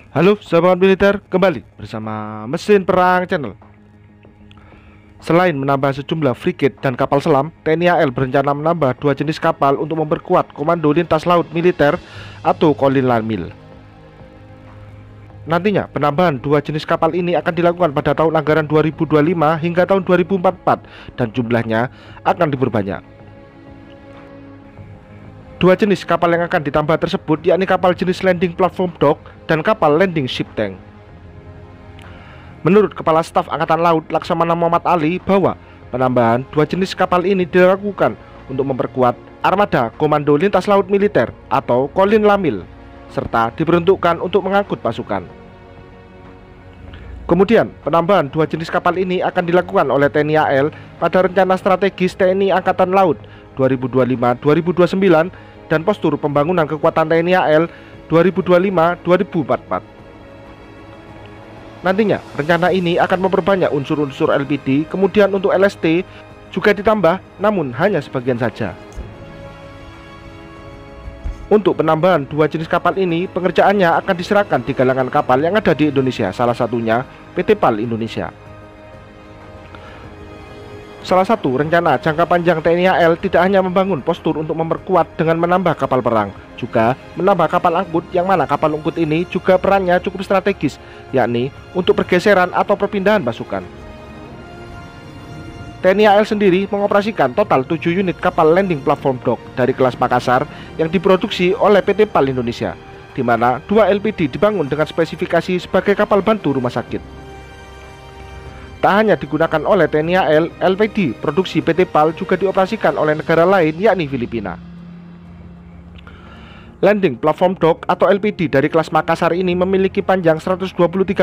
Halo sahabat militer, kembali bersama Mesin Perang Channel. Selain menambah sejumlah frigate dan kapal selam, TNI AL berencana menambah 2 jenis kapal untuk memperkuat Komando Lintas Laut Militer atau Kolin Lamil. Nantinya, penambahan 2 jenis kapal ini akan dilakukan pada tahun anggaran 2025 hingga tahun 2044 dan jumlahnya akan diperbanyak. 2 jenis kapal yang akan ditambah tersebut yakni kapal jenis landing platform dock dan kapal landing ship tank. Menurut Kepala Staf Angkatan Laut Laksamana Muhammad Ali bahwa penambahan 2 jenis kapal ini dilakukan untuk memperkuat armada Komando Lintas Laut Militer atau Kolin Lamil serta diperuntukkan untuk mengangkut pasukan. Kemudian penambahan 2 jenis kapal ini akan dilakukan oleh TNI AL pada rencana strategis TNI Angkatan Laut 2025-2029 dan postur pembangunan kekuatan TNI AL 2025-2024. Nantinya rencana ini akan memperbanyak unsur-unsur LPD, kemudian untuk LST juga ditambah, namun hanya sebagian saja. Untuk penambahan 2 jenis kapal ini, pengerjaannya akan diserahkan di galangan kapal yang ada di Indonesia, salah satunya PT PAL Indonesia. Salah satu rencana jangka panjang TNI AL tidak hanya membangun postur untuk memperkuat dengan menambah kapal perang, juga menambah kapal angkut, yang mana kapal angkut ini juga perannya cukup strategis, yakni untuk pergeseran atau perpindahan pasukan. TNI AL sendiri mengoperasikan total 7 unit kapal landing platform dock dari kelas Makassar yang diproduksi oleh PT PAL Indonesia, di mana 2 LPD dibangun dengan spesifikasi sebagai kapal bantu rumah sakit. Tak hanya digunakan oleh TNI AL, LPD produksi PT PAL juga dioperasikan oleh negara lain yakni Filipina. Landing Platform Dock atau LPD dari kelas Makassar ini memiliki panjang 123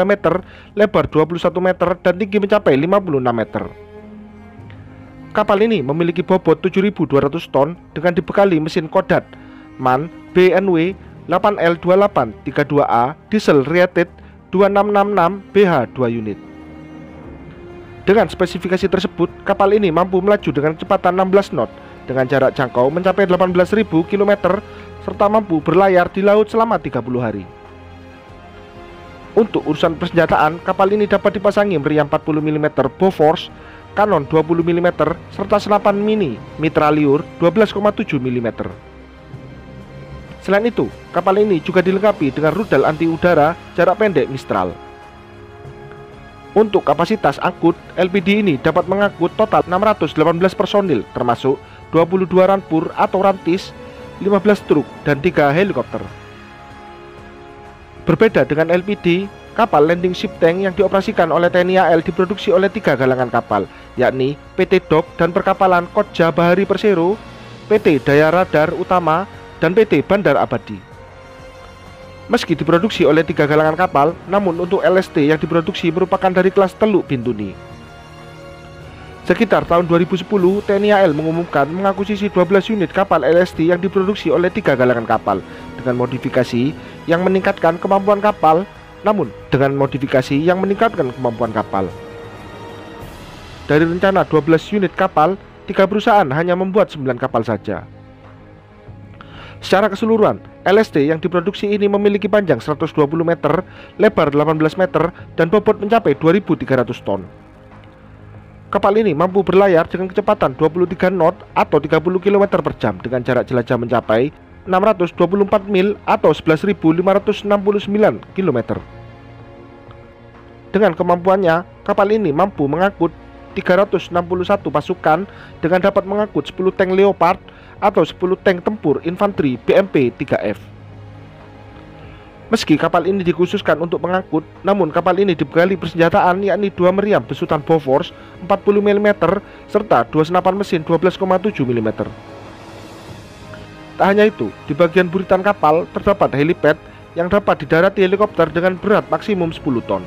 meter, lebar 21 meter, dan tinggi mencapai 56 meter. Kapal ini memiliki bobot 7.200 ton dengan dibekali mesin Kodat MAN BNW 8L2832A diesel rated 2666 BH 2 unit. Dengan spesifikasi tersebut, kapal ini mampu melaju dengan kecepatan 16 knot dengan jarak jangkau mencapai 18.000 km serta mampu berlayar di laut selama 30 hari. Untuk urusan persenjataan, kapal ini dapat dipasangi meriam 40 mm Bofors, kanon 20 mm serta senapan mini mitrailleur 12,7 mm. Selain itu, kapal ini juga dilengkapi dengan rudal anti udara jarak pendek Mistral. Untuk kapasitas angkut, LPD ini dapat mengangkut total 618 personil termasuk 22 rampur atau rantis, 15 truk, dan 3 helikopter. Berbeda dengan LPD, kapal landing ship tank yang dioperasikan oleh TNI AL diproduksi oleh 3 galangan kapal, yakni PT Dok dan Perkapalan Kodja Bahari Persero, PT Daya Radar Utama, dan PT Bandar Abadi. Meski diproduksi oleh 3 galangan kapal, namun untuk LST yang diproduksi merupakan dari kelas Teluk Bintuni. Sekitar tahun 2010, TNI AL mengumumkan mengakuisisi 12 unit kapal LST yang diproduksi oleh 3 galangan kapal dengan modifikasi yang meningkatkan kemampuan kapal, namun dengan modifikasi yang meningkatkan kemampuan kapal. Dari rencana 12 unit kapal, 3 perusahaan hanya membuat 9 kapal saja. Secara keseluruhan, LST yang diproduksi ini memiliki panjang 120 meter, lebar 18 meter, dan bobot mencapai 2.300 ton. Kapal ini mampu berlayar dengan kecepatan 23 knot atau 30 km per jam dengan jarak jelajah mencapai 624 mil atau 11.569 km. Dengan kemampuannya, kapal ini mampu mengangkut 361 pasukan dengan dapat mengangkut 10 tank Leopard atau 10 tank tempur infanteri BMP 3F. Meski kapal ini dikhususkan untuk mengangkut, namun kapal ini dibekali persenjataan yakni 2 meriam besutan Bofors 40 mm serta 2 senapan mesin 12,7 mm. Tak hanya itu, di bagian buritan kapal terdapat helipad yang dapat didarati helikopter dengan berat maksimum 10 ton.